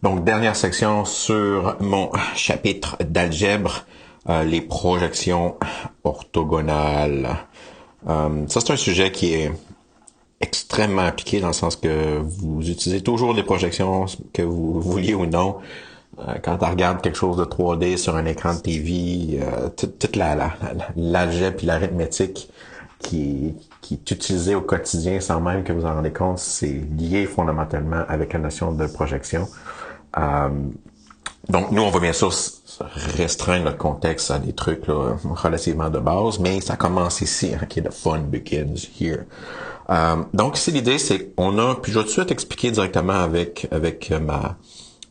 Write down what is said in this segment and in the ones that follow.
Donc, dernière section sur mon chapitre d'algèbre, les projections orthogonales. Ça, c'est un sujet qui est extrêmement appliqué dans le sens que vous utilisez toujours des projections, que vous vouliez ou non. Quand on regarde quelque chose de 3D sur un écran de TV, toute l'algèbre et l'arithmétique qui est utilisée au quotidien sans même que vous en rendez compte, c'est lié fondamentalement avec la notion de projection. Donc, nous, on va bien sûr restreindre notre contexte à des trucs là, relativement de base, mais ça commence ici, hein, qui est the fun begins here. Donc, ici, l'idée, c'est qu'on a, puis je vais tout de suite expliquer directement avec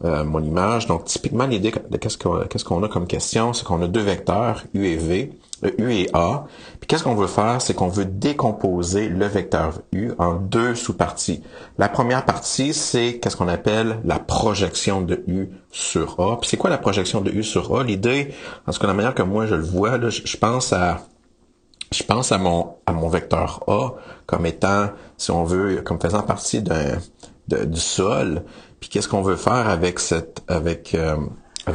mon image. Donc, typiquement, l'idée de qu'est-ce qu'on a comme question, c'est qu'on a deux vecteurs, U et V, U et A. Puis qu'est-ce qu'on veut faire, c'est qu'on veut décomposer le vecteur U en deux sous-parties. La première partie, c'est qu'est-ce qu'on appelle la projection de U sur A. Puis c'est quoi la projection de U sur A? L'idée, en tout cas, la manière que moi je le vois, là, je pense à mon vecteur A comme étant, si on veut, comme faisant partie du sol. Puis qu'est-ce qu'on veut faire avec avec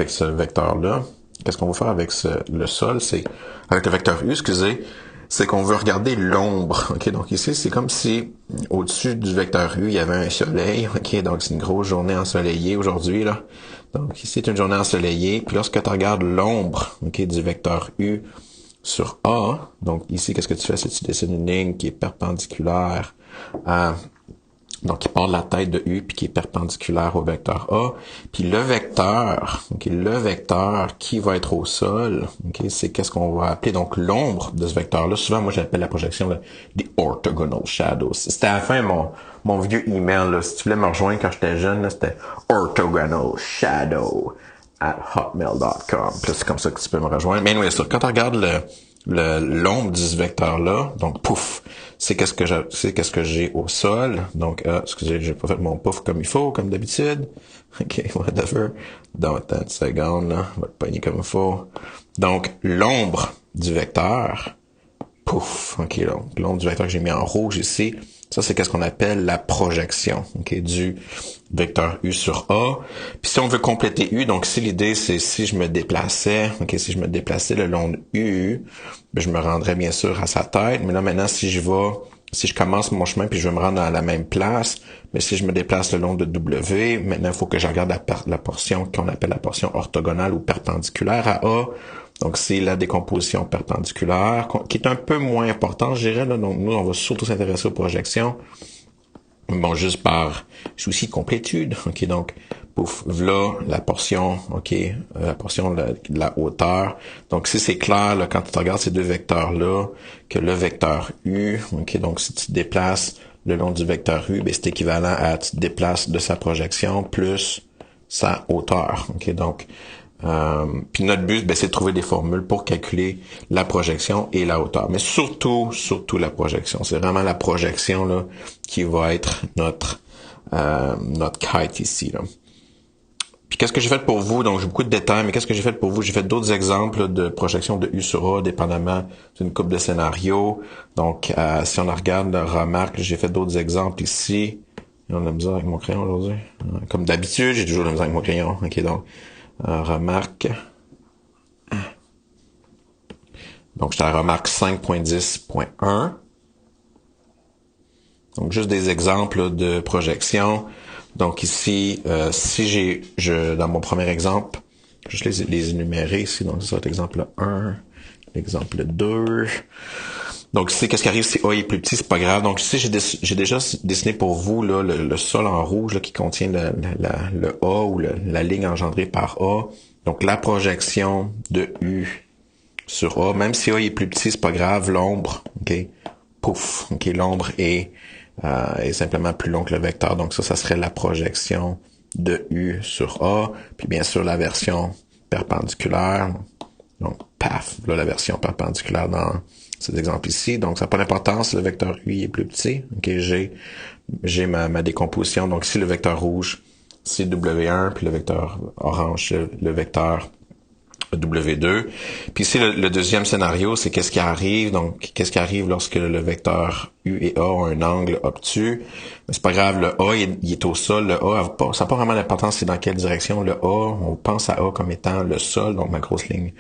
ce vecteur-là? Qu'est-ce qu'on veut faire avec le sol? C'est avec le vecteur U, excusez, c'est qu'on veut regarder l'ombre. Ok, donc ici c'est comme si au-dessus du vecteur U il y avait un soleil. Ok, donc c'est une grosse journée ensoleillée aujourd'hui là. Donc ici c'est une journée ensoleillée. Puis lorsque tu regardes l'ombre, ok, du vecteur U sur A, donc ici qu'est-ce que tu fais? C'est que tu dessines une ligne qui est perpendiculaire à donc, qui part de la tête de U puis qui est perpendiculaire au vecteur A. Puis le vecteur qui va être au sol, c'est qu'est-ce qu'on va appeler donc l'ombre de ce vecteur-là. Souvent, moi, j'appelle la projection là, the orthogonal shadows. C'était à la fin mon vieux email. Là. Si tu voulais me rejoindre quand j'étais jeune, là, c'était orthogonal shadow at hotmail.com. Puis c'est comme ça que tu peux me rejoindre. Mais anyway, quand tu regardes l'ombre de ce vecteur-là, donc pouf, c'est qu'est-ce que j'ai au sol. Donc, excusez, j'ai pas fait mon pouf comme il faut, comme d'habitude. Ok, whatever. Dans 30 secondes, là, on va le pogner comme il faut. Donc, l'ombre du vecteur, pouf, ok, l'ombre du vecteur que j'ai mis en rouge ici, ça c'est qu'est-ce qu'on appelle la projection, ok, du vecteur U sur A. Puis si on veut compléter U, donc si l'idée c'est si je me déplaçais le long de U, ben, je me rendrais bien sûr à sa tête. Mais là maintenant si je commence mon chemin puis je veux me rendre à la même place, mais si je me déplace le long de W, maintenant il faut que je regarde la portion qu'on appelle la portion orthogonale ou perpendiculaire à A. Donc, c'est la décomposition perpendiculaire, qui est un peu moins importante, je dirais. Là. Donc, nous, on va surtout s'intéresser aux projections. Bon, juste par souci de complétude. OK, donc, pouf, voilà la portion, OK, la portion de la hauteur. Donc, si c'est clair, là, quand tu regardes ces deux vecteurs-là, que le vecteur U, OK, donc si tu te déplaces le long du vecteur U, ben, c'est équivalent à tu te déplaces de sa projection plus sa hauteur. OK, donc, puis notre but, ben, c'est de trouver des formules pour calculer la projection et la hauteur. Mais surtout la projection. C'est vraiment la projection là qui va être notre kite ici. Là. Puis qu'est-ce que j'ai fait pour vous? Donc j'ai beaucoup de détails, mais qu'est-ce que j'ai fait pour vous? J'ai fait d'autres exemples là, de projection de U sur A, dépendamment d'une couple de scénarios. Donc si on regarde, remarque, j'ai fait d'autres exemples ici. On a de la misère avec mon crayon aujourd'hui. Comme d'habitude, j'ai toujours de la misère avec mon crayon. Ok, donc remarque. Donc, j'étais à la remarque 5.10.1. Donc, juste des exemples là, de projection. Donc, ici, si dans mon premier exemple, juste les énumérer ici. Donc, c'est ça, l'exemple 1, l'exemple 2. Donc, ici, qu'est-ce qui arrive si A est plus petit, c'est pas grave. Donc, ici, j'ai déjà dessiné pour vous là, le sol en rouge là, qui contient le A ou la ligne engendrée par A. Donc, la projection de U sur A, même si A est plus petit, c'est pas grave, l'ombre, ok, pouf, ok, l'ombre est simplement plus long que le vecteur. Donc, ça serait la projection de U sur A. Puis, bien sûr, la version perpendiculaire. Donc, paf, là, la version perpendiculaire dans cet exemple ici. Donc, ça n'a pas d'importance, le vecteur U est plus petit. Ok, j'ai ma décomposition. Donc, ici, le vecteur rouge, c'est W1, puis le vecteur orange, le vecteur W2. Puis ici, le deuxième scénario, c'est qu'est-ce qui arrive. Donc, qu'est-ce qui arrive lorsque le vecteur U et A ont un angle obtus. Mais c'est pas grave, le A, il est au sol. Le A, ça n'a pas vraiment d'importance c'est dans quelle direction. Le A, on pense à A comme étant le sol, donc ma grosse ligne,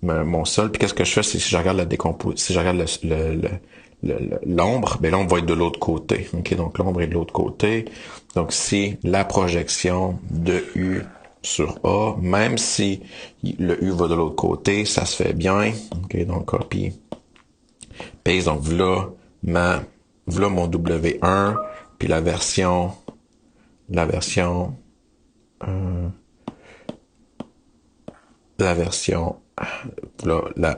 mon sol. Puis qu'est-ce que je fais, c'est si je regarde la décomposition, si je regarde l'ombre, ben l'ombre va être de l'autre côté. Ok, donc l'ombre est de l'autre côté. Donc si la projection de U sur A, même si le U va de l'autre côté, ça se fait bien. Ok, donc copie, paste, donc voilà mon W1, puis la version, la version, là, la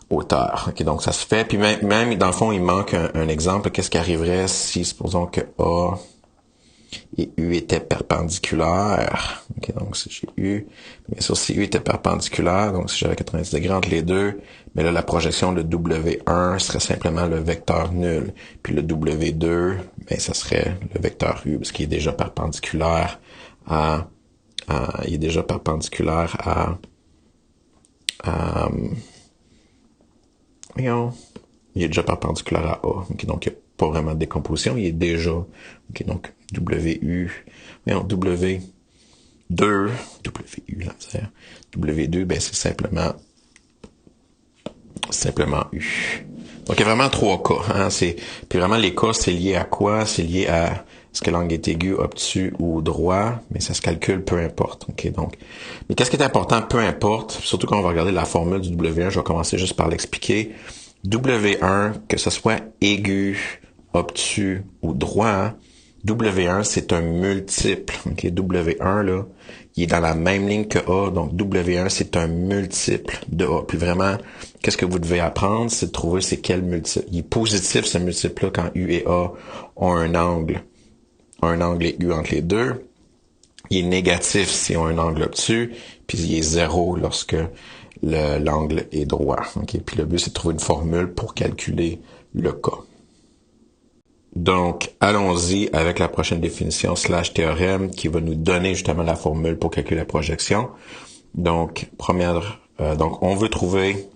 hauteur. Ok, donc ça se fait. Puis même dans le fond, il manque un exemple. Qu'est-ce qui arriverait si, supposons que A et U étaient perpendiculaires. Ok, donc si j'ai U, bien sûr, si U était perpendiculaire, donc si j'avais 90 degrés entre les deux, mais là, la projection de W1 serait simplement le vecteur nul. Puis le W2, ben, ça serait le vecteur U, parce qu'il est déjà perpendiculaire il est déjà perpendiculaire il est déjà perpendiculaire à A. Okay, donc, il n'y a pas vraiment de décomposition. Il est déjà, ok, donc, W2, W2, ben, c'est simplement U. Donc, il y a vraiment 3 cas, hein. Puis vraiment, les cas, c'est lié à quoi? C'est lié à est-ce que l'angle est aigu, obtus ou droit, mais ça se calcule, peu importe. Ok, donc, mais qu'est-ce qui est important, peu importe, surtout quand on va regarder la formule du W1, je vais commencer juste par l'expliquer. W1, que ce soit aigu, obtus ou droit, W1, c'est un multiple. Okay, W1, là, il est dans la même ligne que A, donc W1, c'est un multiple de A. Puis vraiment, qu'est-ce que vous devez apprendre, c'est de trouver c'est quel multiple. Il est positif, ce multiple-là, quand U et A ont un angle aigu entre les deux. Il est négatif si on a un angle obtus, puis il est 0 lorsque l'angle est droit. Okay? Puis le but, c'est de trouver une formule pour calculer le cas. Donc, allons-y avec la prochaine définition / théorème qui va nous donner justement la formule pour calculer la projection. Donc, donc on veut trouver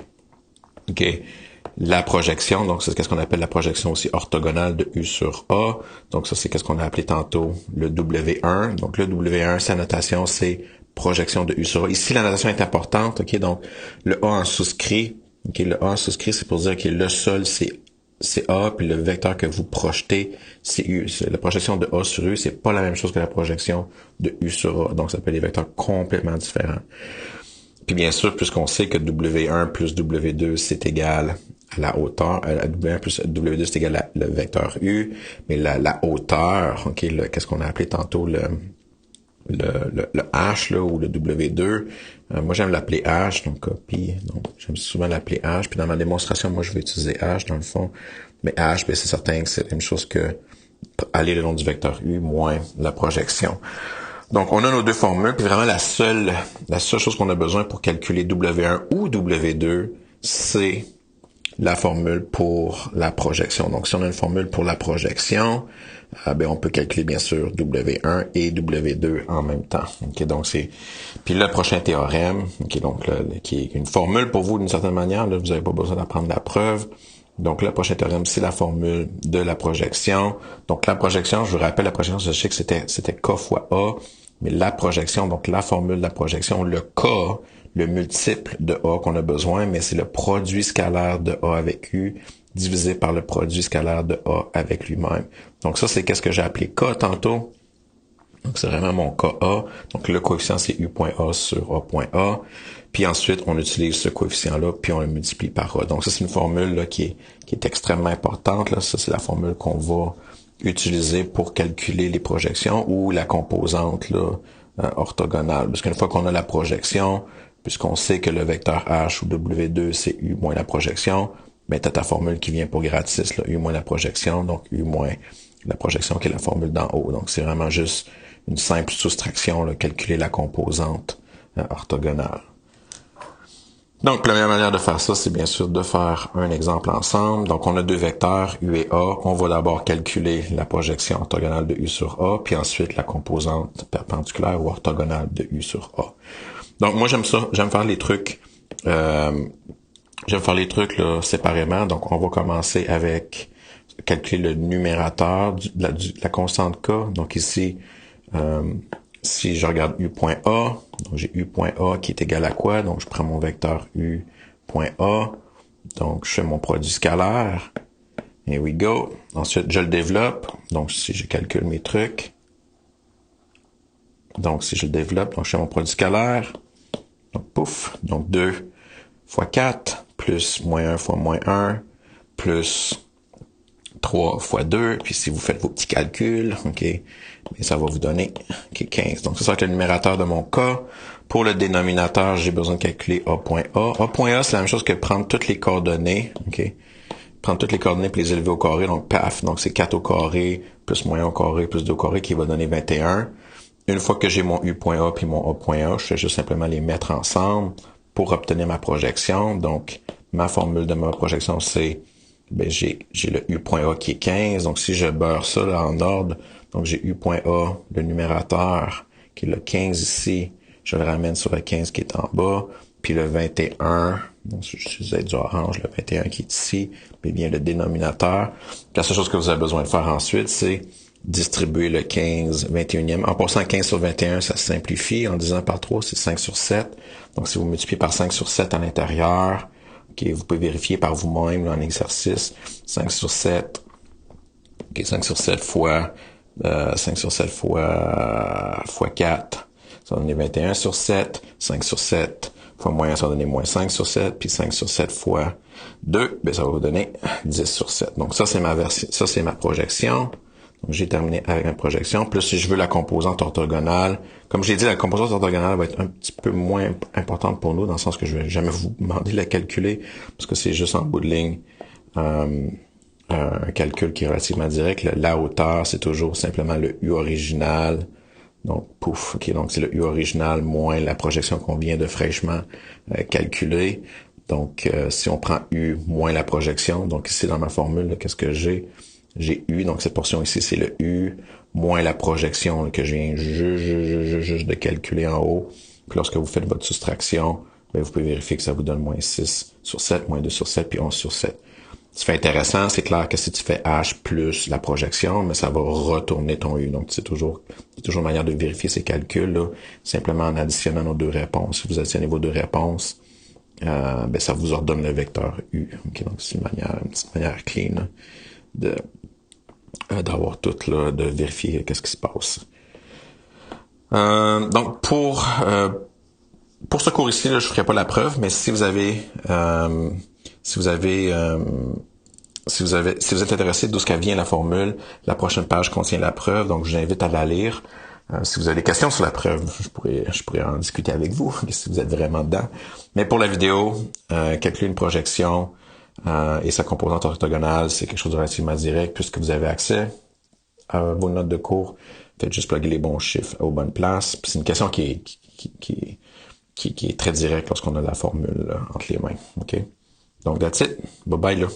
la projection. Donc, c'est ce qu'on appelle la projection aussi orthogonale de U sur A. Donc, ça, c'est ce qu'on a appelé tantôt le W1. Donc, le W1, sa notation, c'est projection de U sur A. Ici, la notation est importante. Ok, donc, le A en souscrit. Ok, le A en souscrit, c'est pour dire que le sol, c'est A, puis le vecteur que vous projetez, c'est U. La projection de A sur U, c'est pas la même chose que la projection de U sur A. Donc, ça peut être des vecteurs complètement différents. Puis bien sûr, puisqu'on sait que W1 plus W2, c'est égal à la hauteur, W1 plus W2, c'est égal à le vecteur U, mais la hauteur, ok, qu'est-ce qu'on a appelé tantôt le H, là, ou le W2, moi j'aime l'appeler H, donc copie, donc j'aime souvent l'appeler H, puis dans ma démonstration, moi je vais utiliser H dans le fond, mais H, ben c'est certain que c'est la même chose que aller le long du vecteur U moins la projection. Donc, on a nos deux formules, puis vraiment la seule chose qu'on a besoin pour calculer W1 ou W2, c'est la formule pour la projection. Donc, si on a une formule pour la projection, ben on peut calculer bien sûr W1 et W2 en même temps. Okay, donc puis le prochain théorème, donc qui est une formule pour vous d'une certaine manière. Là, vous n'avez pas besoin d'apprendre la preuve. Donc, le prochain théorème, c'est la formule de la projection. Donc, la projection, je vous rappelle, la projection, je sais que c'était K fois A, mais la projection, donc la formule de la projection, le K, le multiple de A qu'on a besoin, mais c'est le produit scalaire de A avec U divisé par le produit scalaire de A avec lui-même. Donc, ça, c'est qu'est-ce que j'ai appelé K tantôt. Donc, c'est vraiment mon KA. Donc, le coefficient, c'est U.A sur A.A. Puis ensuite, on utilise ce coefficient-là, puis on le multiplie par A. Donc, ça, c'est une formule là, qui est extrêmement importante. Là. Ça, c'est la formule qu'on va utiliser pour calculer les projections ou la composante là, orthogonale. Parce qu'une fois qu'on a la projection, puisqu'on sait que le vecteur H ou W2, c'est U moins la projection, ben, tu as ta formule qui vient pour gratis, là, U moins la projection, donc U moins la projection qui est la formule d'en haut. Donc, c'est vraiment juste une simple soustraction, là, calculer la composante orthogonale. Donc, la meilleure manière de faire ça, c'est bien sûr de faire un exemple ensemble. Donc, on a deux vecteurs, U et A. On va d'abord calculer la projection orthogonale de U sur A, puis ensuite la composante perpendiculaire ou orthogonale de U sur A. Donc, moi, j'aime ça. J'aime faire les trucs, là, séparément. Donc, on va commencer avec calculer le numérateur de la constante K. Donc, ici, si je regarde U.A, donc j'ai U.A qui est égal à quoi? Donc, je prends mon vecteur U.A. Donc, je fais mon produit scalaire. Here we go. Ensuite, je le développe. Donc, si je calcule mes trucs. Donc, si je le développe, donc je fais mon produit scalaire. Donc, pouf. Donc, 2 fois 4, plus moins 1 fois moins 1, plus 3 fois 2. Puis, si vous faites vos petits calculs, OK, mais ça va vous donner 15. Donc, ça va être le numérateur de mon cas. Pour le dénominateur, j'ai besoin de calculer A.A. A.A, c'est la même chose que prendre toutes les coordonnées, OK? Prendre toutes les coordonnées et les élever au carré, donc paf, donc c'est 4 au carré, plus moins 1 au carré, plus 2 au carré, qui va donner 21. Une fois que j'ai mon U.A puis mon A.A, je fais juste simplement les mettre ensemble pour obtenir ma projection. Donc, ma formule de ma projection, c'est, ben, j'ai le U.A qui est 15. Donc, si je beurre ça là, en ordre, donc j'ai U.A, le numérateur, qui est le 15 ici, je le ramène sur le 15 qui est en bas, puis le 21, donc je suis du orange, le 21 qui est ici, puis bien le dénominateur. Puis la seule chose que vous avez besoin de faire ensuite, c'est distribuer le 15, 21e. En passant 15 sur 21, ça se simplifie. En divisant par 3, c'est 5 sur 7. Donc, si vous multipliez par 5 sur 7 à l'intérieur, okay, vous pouvez vérifier par vous-même là, en exercice. 5 sur 7, okay, 5 sur 7 fois 5 sur 7 fois 4, ça va donner 21 sur 7. 5 sur 7 fois moins 1, ça va donner moins 5 sur 7. Puis 5 sur 7 fois 2, ben, ça va vous donner 10 sur 7. Donc, ça, c'est ma version, ça, c'est ma projection. Donc, j'ai terminé avec ma projection. Plus, si je veux la composante orthogonale, comme j'ai dit, la composante orthogonale va être un petit peu moins importante pour nous, dans le sens que je vais jamais vous demander de la calculer, parce que c'est juste en bout de ligne un calcul qui est relativement direct. La hauteur, c'est toujours simplement le U original. Donc, pouf, ok, donc c'est le U original moins la projection qu'on vient de fraîchement calculer. Donc, si on prend U moins la projection, donc ici dans ma formule, qu'est-ce que j'ai? J'ai U, donc cette portion ici, c'est le U, moins la projection là, que je viens juste de calculer en haut. Puis lorsque vous faites votre soustraction, ben, vous pouvez vérifier que ça vous donne moins 6 sur 7, moins 2 sur 7, puis 11 sur 7. Ce qui fait intéressant, c'est clair que si tu fais H plus la projection, mais ça va retourner ton U. Donc, c'est toujours une manière de vérifier ces calculs-là, simplement en additionnant nos deux réponses. Si vous additionnez vos deux réponses, ben, ça vous ordonne le vecteur U. Okay, donc, c'est une petite manière clean là, d'avoir tout, là, de vérifier qu'est-ce qui se passe. Donc, pour ce cours ici, là, je ne ferai pas la preuve, mais si vous êtes intéressé d'où vient la formule, la prochaine page contient la preuve, donc je vous invite à la lire. Si vous avez des questions sur la preuve, je pourrais en discuter avec vous, si vous êtes vraiment dedans. Mais pour la vidéo, calculer une projection et sa composante orthogonale, c'est quelque chose de relativement direct, puisque vous avez accès à vos notes de cours. Faites juste plugger les bons chiffres aux bonnes places. Puis c'est une question qui est très directe lorsqu'on a la formule là, entre les mains. OK? Donc, that's it. Bye bye là.